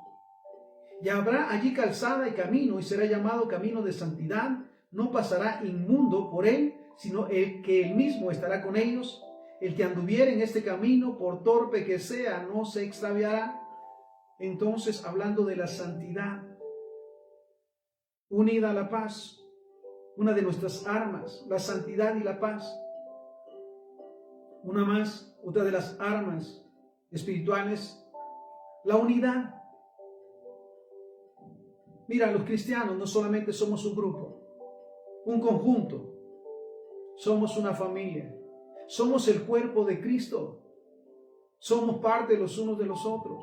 Y habrá allí calzada y camino, y será llamado camino de santidad. No pasará inmundo por él, sino el que él mismo estará con ellos. El que anduviere en este camino, por torpe que sea, no se extraviará. Entonces, hablando de la santidad, unida a la paz, una de nuestras armas, la santidad y la paz. Una más, otra de las armas espirituales, la unidad. Mira, los cristianos no solamente somos un grupo, un conjunto, somos una familia, somos el cuerpo de Cristo, somos parte los unos de los otros.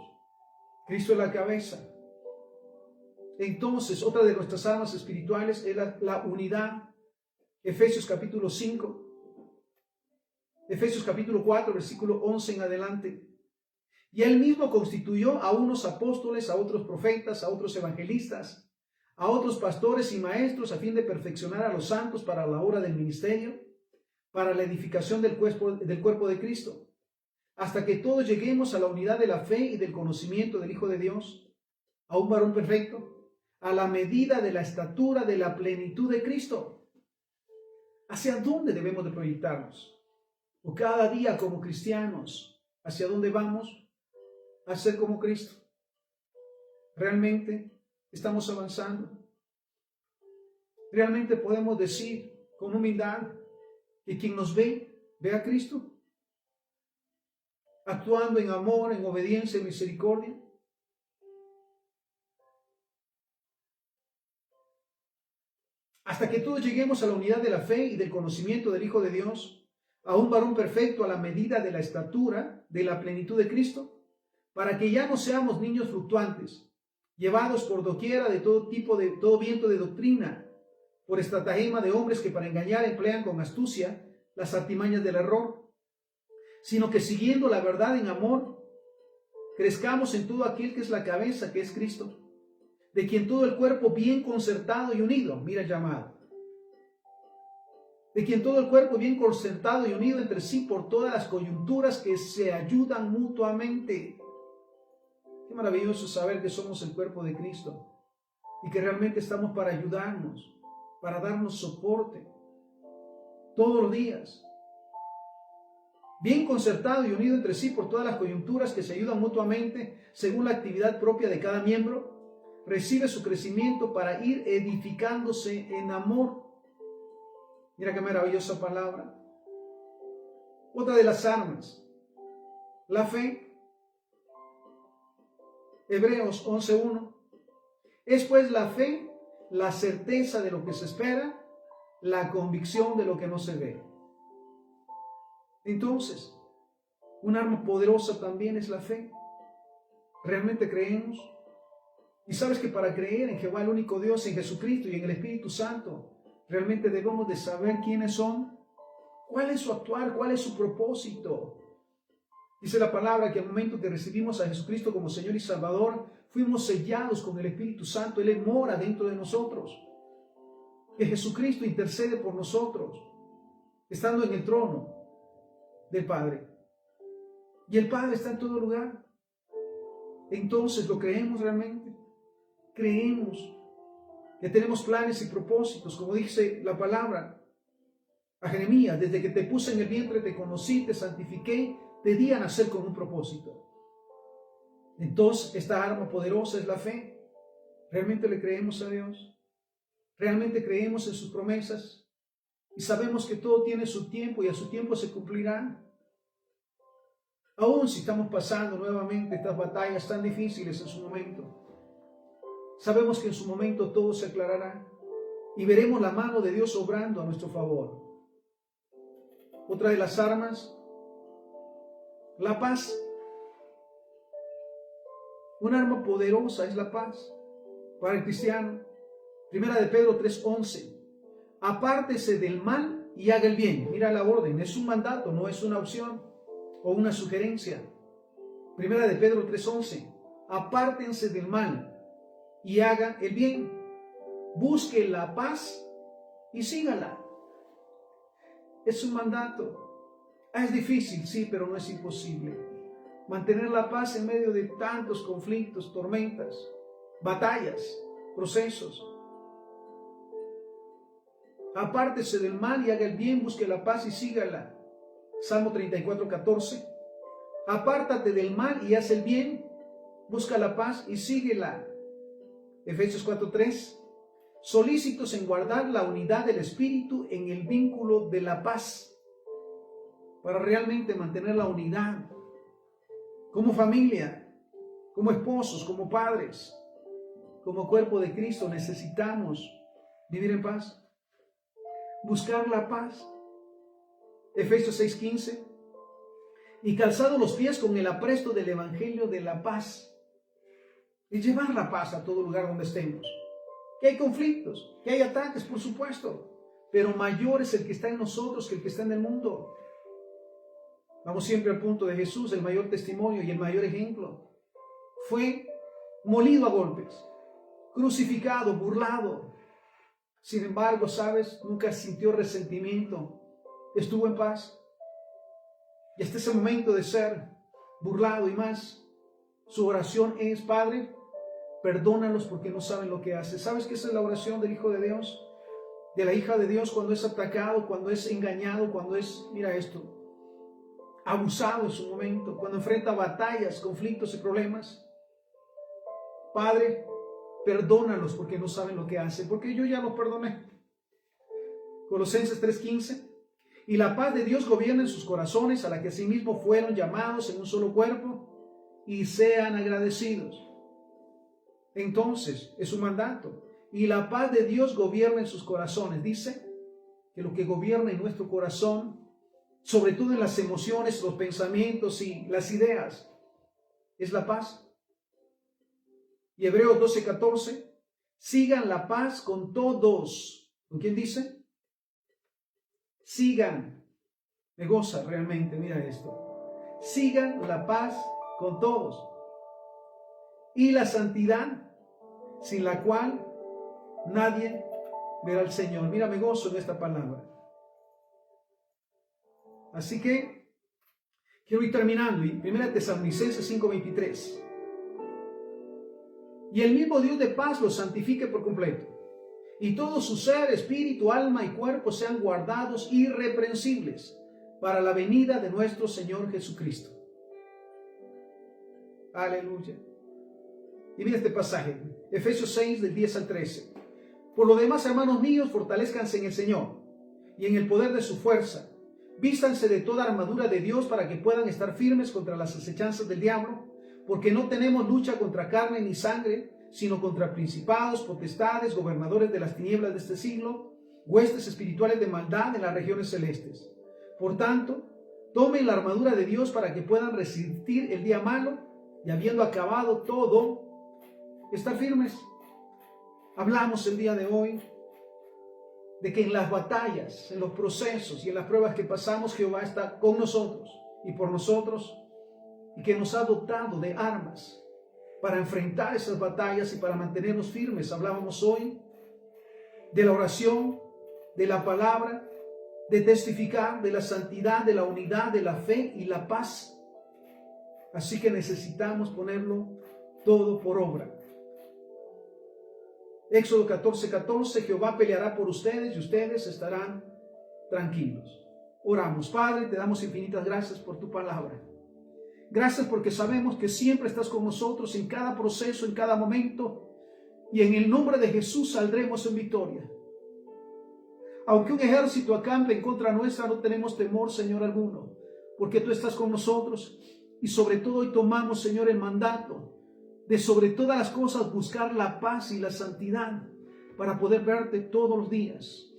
Cristo es la cabeza. Entonces, otra de nuestras armas espirituales es la unidad. Efesios capítulo 5, Efesios capítulo 4, versículo 11 en adelante. Y él mismo constituyó a unos apóstoles, a otros profetas, a otros evangelistas, a otros pastores y maestros, a fin de perfeccionar a los santos para la obra del ministerio, para la edificación del cuerpo de Cristo, hasta que todos lleguemos a la unidad de la fe y del conocimiento del Hijo de Dios, a un varón perfecto, a la medida de la estatura de la plenitud de Cristo. ¿Hacia dónde debemos de proyectarnos? O cada día como cristianos, ¿hacia dónde vamos? A ser como Cristo. ¿Realmente estamos avanzando? ¿Realmente podemos decir con humildad que quien nos ve a Cristo? Actuando en amor, en obediencia, en misericordia. Hasta que todos lleguemos a la unidad de la fe y del conocimiento del Hijo de Dios, a un varón perfecto a la medida de la estatura de la plenitud de Cristo, para que ya no seamos niños fluctuantes, llevados por doquiera de todo viento de doctrina, por estratagema de hombres que para engañar emplean con astucia las artimañas del error, sino que siguiendo la verdad en amor, crezcamos en todo aquel que es la cabeza, que es Cristo, de quien todo el cuerpo bien concertado y unido, mira el llamado, de quien todo el cuerpo bien concertado y unido entre sí por todas las coyunturas que se ayudan mutuamente. Qué maravilloso saber que somos el cuerpo de Cristo y que realmente estamos para ayudarnos, para darnos soporte todos los días. Bien concertado y unido entre sí por todas las coyunturas que se ayudan mutuamente según la actividad propia de cada miembro, recibe su crecimiento para ir edificándose en amor. Mira qué maravillosa palabra. Otra de las armas, la fe. Hebreos 11:1. Es pues la fe, la certeza de lo que se espera, la convicción de lo que no se ve. Entonces, un arma poderosa también es la fe. ¿Realmente creemos? Y sabes que para creer en Jehová, el único Dios, en Jesucristo y en el Espíritu Santo, realmente debemos de saber quiénes son, cuál es su actuar, cuál es su propósito. Dice la palabra que al momento que recibimos a Jesucristo como Señor y Salvador, fuimos sellados con el Espíritu Santo. Él mora dentro de nosotros. Que Jesucristo intercede por nosotros, estando en el trono del Padre. Y el Padre está en todo lugar. Entonces, ¿lo creemos realmente? Creemos que tenemos planes y propósitos, como dice la palabra a Jeremías: desde que te puse en el vientre te conocí, te santifiqué, te di a nacer con un propósito. Entonces, esta arma poderosa es la fe. ¿Realmente le creemos a Dios? ¿Realmente creemos en sus promesas? Y sabemos que todo tiene su tiempo y a su tiempo se cumplirá. Aún si estamos pasando nuevamente estas batallas tan difíciles en su momento, sabemos que en su momento todo se aclarará y veremos la mano de Dios obrando a nuestro favor. Otra de las armas, la paz. Un arma poderosa es la paz para el cristiano. Primera de Pedro 3:11. Apártese del mal y haga el bien. Mira la orden, es un mandato, no es una opción o una sugerencia. Primera de Pedro 3:11. Apártense del mal y haga el bien. Busque la paz y sígala. Es un mandato. Es difícil, sí, pero no es imposible. Mantener la paz en medio de tantos conflictos, tormentas, batallas, procesos. Apártese del mal y haga el bien, busque la paz y sígala. Salmo 34:14. Apártate del mal y haz el bien, busca la paz y síguela. Efesios 4:3. Solícitos en guardar la unidad del espíritu en el vínculo de la paz, para realmente mantener la unidad como familia, como esposos, como padres, como cuerpo de Cristo. Necesitamos vivir en paz, buscar la paz. Efesios 6:15. Y calzado los pies con el apresto del evangelio de la paz. Y llevar la paz a todo lugar donde estemos. Que hay conflictos, que hay ataques, por supuesto, pero mayor es el que está en nosotros que el que está en el mundo. Vamos siempre al punto de Jesús, el mayor testimonio y el mayor ejemplo. Fue molido a golpes, crucificado, burlado. Sin embargo, ¿sabes? Nunca sintió resentimiento. Estuvo en paz. Y hasta ese momento de ser burlado y más, su oración es: Padre, perdónalos porque no saben lo que hacen. ¿Sabes qué es la oración del Hijo de Dios? De la hija de Dios cuando es atacado, cuando es engañado, cuando es, mira esto, abusado en su momento, cuando enfrenta batallas, conflictos y problemas. Padre, perdónalos porque no saben lo que hacen, porque yo ya los perdoné. Colosenses 3:15. Y la paz de Dios gobierna en sus corazones, a la que asimismo fueron llamados en un solo cuerpo, y sean agradecidos. Entonces, es un mandato. Y la paz de Dios gobierna en sus corazones. Dice que lo que gobierna en nuestro corazón, sobre todo en las emociones, los pensamientos y las ideas, es la paz. Y Hebreos 12:14, sigan la paz con todos. ¿Con quién dice? Sigan. Me goza realmente, mira esto. Sigan la paz con todos. Y la santidad, sin la cual nadie verá al Señor. Mira, me gozo en esta palabra. Así que quiero ir terminando. 1 Tesalonicenses 5:23. Y el mismo Dios de paz los santifique por completo, y todo su ser, espíritu, alma y cuerpo sean guardados irreprensibles para la venida de nuestro Señor Jesucristo. Aleluya. Y mira este pasaje, Efesios 6, del 10 al 13. Por lo demás, hermanos míos, fortalezcanse en el Señor y en el poder de su fuerza. Vístanse de toda armadura de Dios para que puedan estar firmes contra las acechanzas del diablo, porque no tenemos lucha contra carne ni sangre, sino contra principados, potestades, gobernadores de las tinieblas de este siglo, huestes espirituales de maldad en las regiones celestes. Por tanto, tomen la armadura de Dios para que puedan resistir el día malo, y habiendo acabado todo, estar firmes. Hablamos el día de hoy de que en las batallas, en los procesos y en las pruebas que pasamos, Jehová está con nosotros y por nosotros, y que nos ha dotado de armas para enfrentar esas batallas y para mantenernos firmes. Hablábamos hoy de la oración, de la palabra, de testificar, de la santidad, de la unidad, de la fe y la paz. Así que necesitamos ponerlo todo por obra. Éxodo 14:14, Jehová peleará por ustedes y ustedes estarán tranquilos. Oramos. Padre, te damos infinitas gracias por tu palabra. Gracias porque sabemos que siempre estás con nosotros en cada proceso, en cada momento, y en el nombre de Jesús saldremos en victoria. Aunque un ejército acampe en contra nuestra, no tenemos temor, Señor, alguno, porque tú estás con nosotros, y sobre todo hoy tomamos, Señor, el mandato de sobre todas las cosas buscar la paz y la santidad para poder verte todos los días.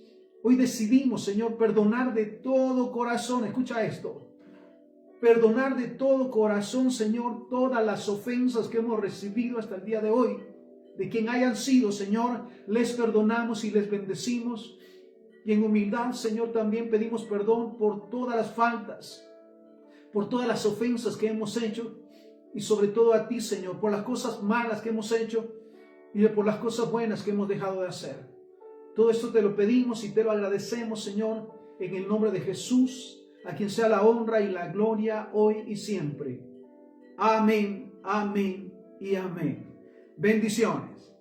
Hoy decidimos, Señor, perdonar de todo corazón. Escucha esto. Perdonar de todo corazón, Señor, todas las ofensas que hemos recibido hasta el día de hoy. De quien hayan sido, Señor, les perdonamos y les bendecimos. Y en humildad, Señor, también pedimos perdón por todas las faltas, por todas las ofensas que hemos hecho. Y sobre todo a ti, Señor, por las cosas malas que hemos hecho y por las cosas buenas que hemos dejado de hacer. Todo esto te lo pedimos y te lo agradecemos, Señor, en el nombre de Jesús, a quien sea la honra y la gloria hoy y siempre. Amén, amén y amén. Bendiciones.